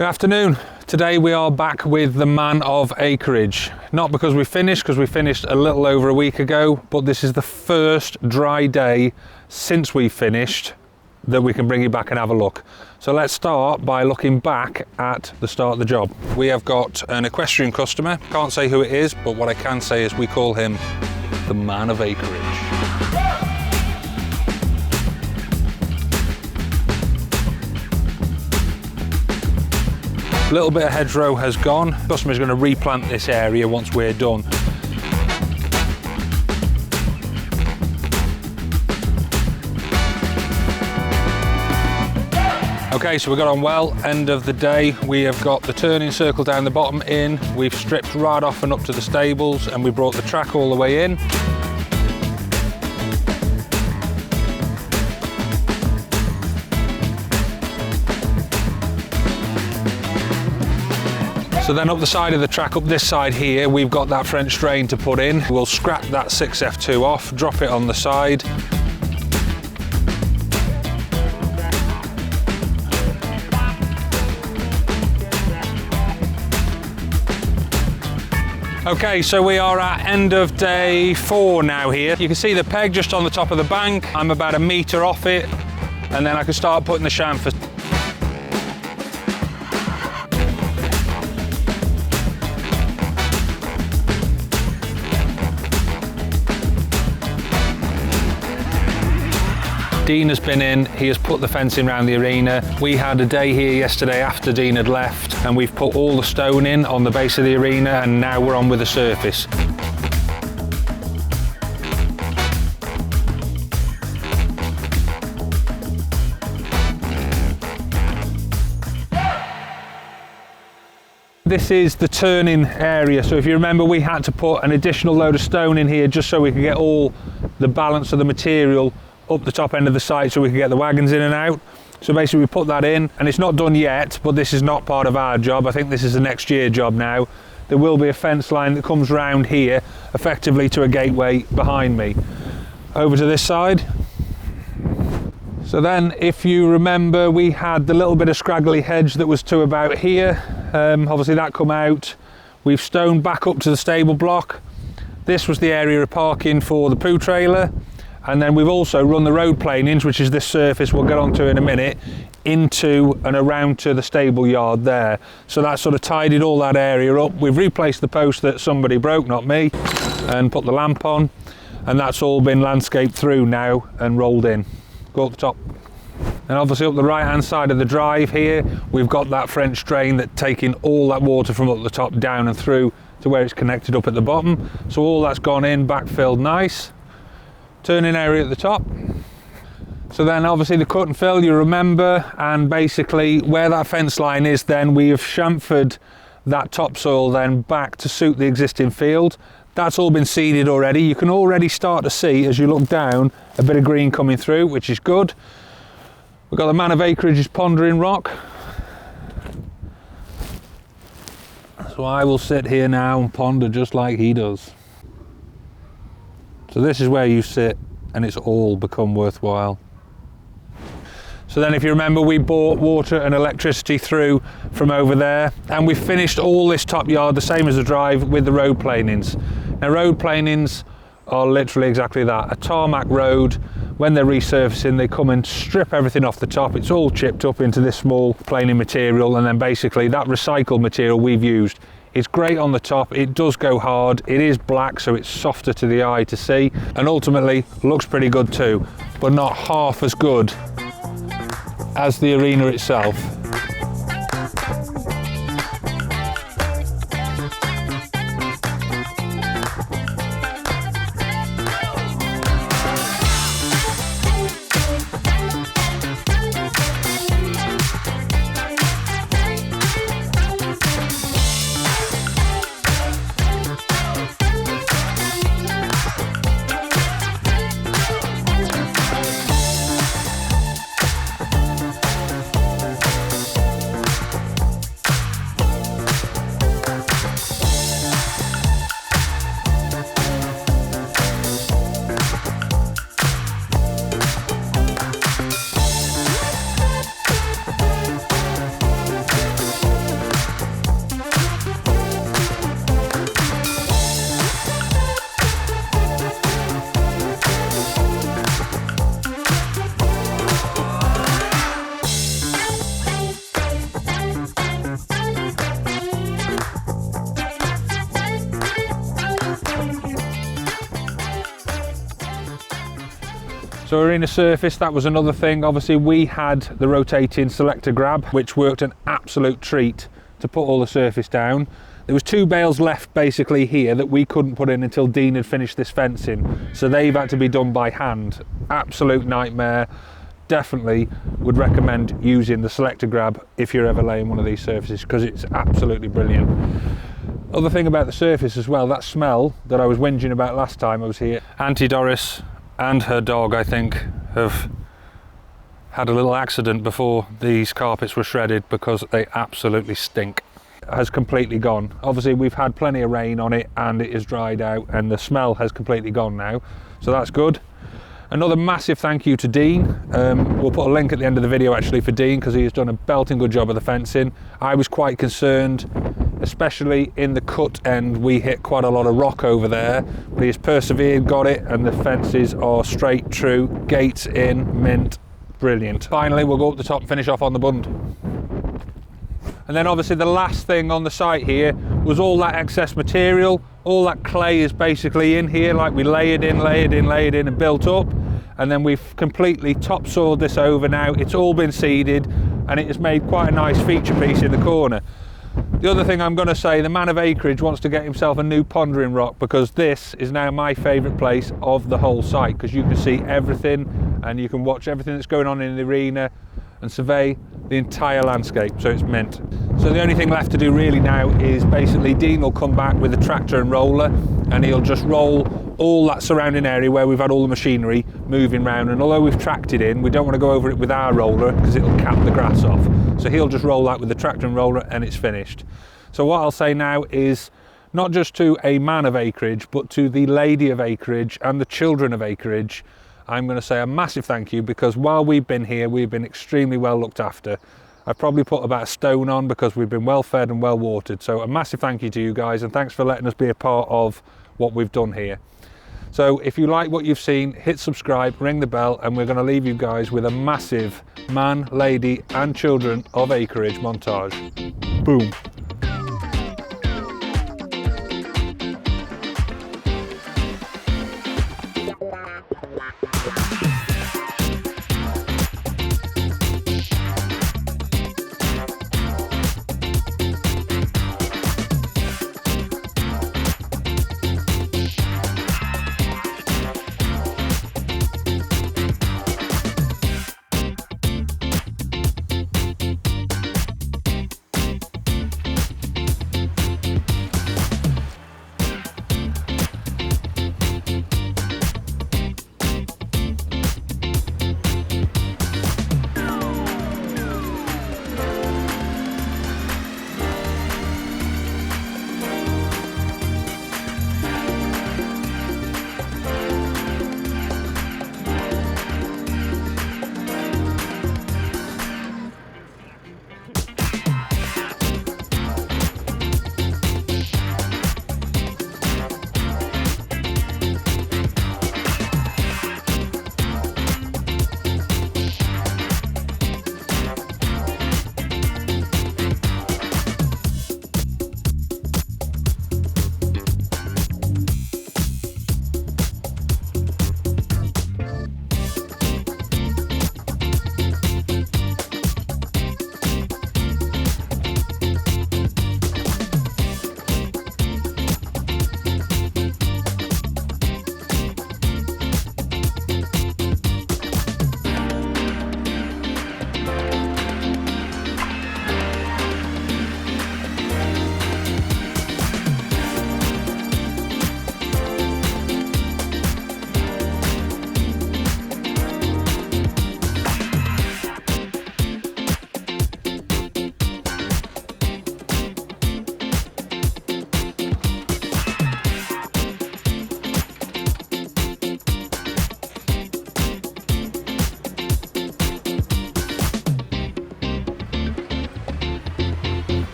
Good afternoon. Today we are back with the Man of Acreage. Not because we finished a little over a week ago, but this is the first dry day since we finished that we can bring you back and have a look. So let's start by looking back at the start of the job. We have got an equestrian customer. Can't say who it is, but what I can say is we call him the Man of Acreage. A little bit of hedgerow has gone. The customer's going to replant this area once we're done. Okay, so we got on well. End of the day, we have got the turning circle down the bottom in. We've stripped right off and up to the stables, and we brought the track all the way in. So then up the side of the track, up this side here, we've got that French drain to put in. We'll scrap that 6F2 off, drop it on the side. Okay, so we are at end of day 4 now here. You can see the peg just on the top of the bank. I'm about 1 metre off it, and then I can start putting the chamfer. Dean has been in, he has put the fencing around the arena. We had a day here yesterday after Dean had left, and we've put all the stone in on the base of the arena, and now we're on with the surface. This is the turning area, so if you remember, we had to put an additional load of stone in here just so we could get all the balance of the material up the top end of the site so we can get the wagons in and out. So basically we put that in, and it's not done yet, but this is not part of our job. I think this is a next year job now. There will be a fence line that comes round here effectively to a gateway behind me. Over to this side. So then, if you remember, we had the little bit of scraggly hedge that was to about here. Obviously that come out. We've stoned back up to the stable block. This was the area of parking for the poo trailer. And then we've also run the road planings, which is this surface we'll get onto in a minute, into and around to the stable yard there. So that sort of tidied all that area up. We've replaced the post that somebody broke, not me, and put the lamp on. And that's all been landscaped through now and rolled in. Go up the top. And obviously up the right hand side of the drive here, we've got that French drain that's taking all that water from up the top down and through to where it's connected up at the bottom. So all that's gone in, backfilled nice. Turning area at the top. So then obviously the cut and fill, you remember, and basically where that fence line is, then we have chamfered that topsoil then back to suit the existing field. That's all been seeded already. You can already start to see, as you look down, a bit of green coming through, which is good. We've got the Man of Acreage's pondering rock. So I will sit here now and ponder just like he does. So this is where you sit and it's all become worthwhile. So then if you remember, we bought water and electricity through from over there, and we finished all this top yard the same as the drive with the road planings. Now road planings are literally exactly that, a tarmac road. When they're resurfacing, they come and strip everything off the top. It's all chipped up into this small planing material, and then basically that recycled material we've used. It's great on the top, it does go hard, it is black so it's softer to the eye to see, and ultimately looks pretty good too, but not half as good as the arena itself. So arena surface, that was another thing. Obviously we had the rotating selector grab, which worked an absolute treat to put all the surface down. There was 2 bales left basically here that we couldn't put in until Dean had finished this fencing. So they've had to be done by hand. Absolute nightmare. Definitely would recommend using the selector grab if you're ever laying one of these surfaces, because it's absolutely brilliant. Other thing about the surface as well, that smell that I was whinging about last time I was here. Auntie Doris and her dog, I think, have had a little accident before these carpets were shredded because they absolutely stink. It has completely gone. Obviously we've had plenty of rain on it and it is dried out and the smell has completely gone now, so that's good. Another massive thank you to Dean. We'll put a link at the end of the video actually for Dean, because he has done a belting good job of the fencing. I was quite concerned, especially in the cut end. We hit quite a lot of rock over there, but he has persevered, got it, and the fences are straight, true, gates in, mint, brilliant. Finally, we'll go up the top and finish off on the bund. And then obviously the last thing on the site here was all that excess material. All that clay is basically in here, like we layered in and built up. And then we've completely topsoiled this over now. It's all been seeded and it has made quite a nice feature piece in the corner. The other thing I'm going to say, the Man of Acreage wants to get himself a new pondering rock, because this is now my favourite place of the whole site, because you can see everything and you can watch everything that's going on in the arena and survey the entire landscape, so it's mint. So the only thing left to do really now is basically Dean will come back with a tractor and roller and he'll just roll all that surrounding area where we've had all the machinery moving round, and although we've tracked it in, we don't want to go over it with our roller because it'll cap the grass off. So he'll just roll that with the tractor and roller and it's finished. So what I'll say now is, not just to a Man of Acreage, but to the Lady of Acreage and the children of Acreage, I'm going to say a massive thank you, because while we've been here, we've been extremely well looked after. I've probably put about a stone on because we've been well fed and well watered. So a massive thank you to you guys, and thanks for letting us be a part of what we've done here. So if you like what you've seen, hit subscribe, ring the bell, and we're going to leave you guys with a massive Man, Lady and Children of Acreage montage. Boom.